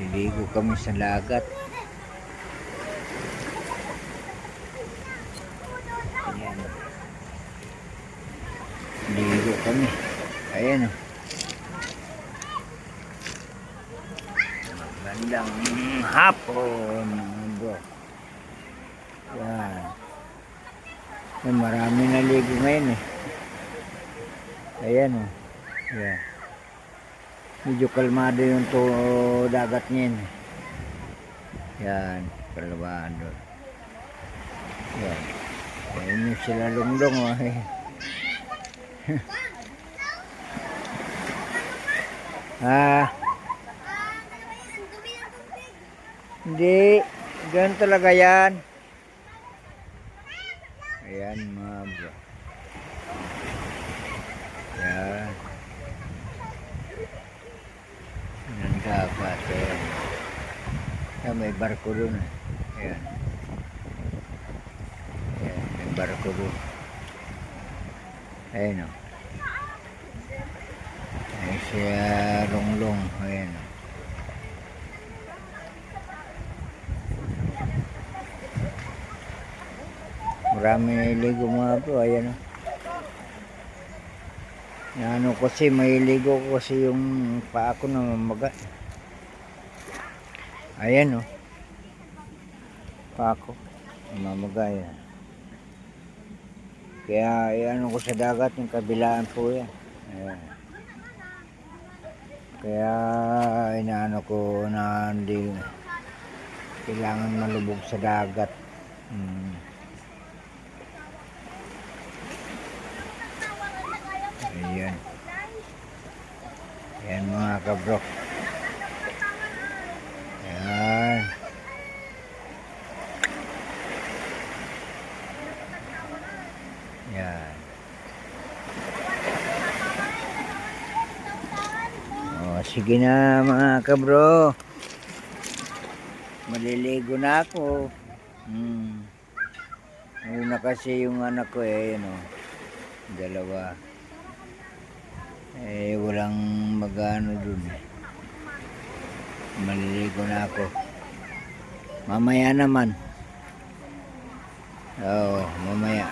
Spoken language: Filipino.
Liligo kami sa lagat. Ayan. Liligo kami. Ayan o. Magandang hapon, bro. Yan. Ay, marami naligo ngayon eh. Ayan o. Yan. Medyo kalmado yung dagat niyan. Yan, kalmado. Yan. Ayan yung sila lunglong. Oh. Hindi. Ganun talaga yan. Ayan mga bro. Yan. Ang dagat. Ayan. Ayan, may barko dun. Ayan. Ayan, may barko dun. Ayan o. Ayan siya lunglong. Ayan o. Marami niligo mga bro. Ayan o. Ano kasi mailigo ko kasi yung paa ko na mamaga. Ayan o. Paa ko mamaga yan. Kaya ano ko sa dagat yung kabilaan po yan. Ayan. Kaya inaano ko na hindi kailangan malubog sa dagat. Ayan. Ayan mga kabro. Ayan. Ayan. O, sige na mga kabro. Maliligo na ako. Una kasi yung anak ko eh, yun o. Dalawa. Eh, walang magano dun. Maliligo na ako. Mamaya naman. Oo, mamaya.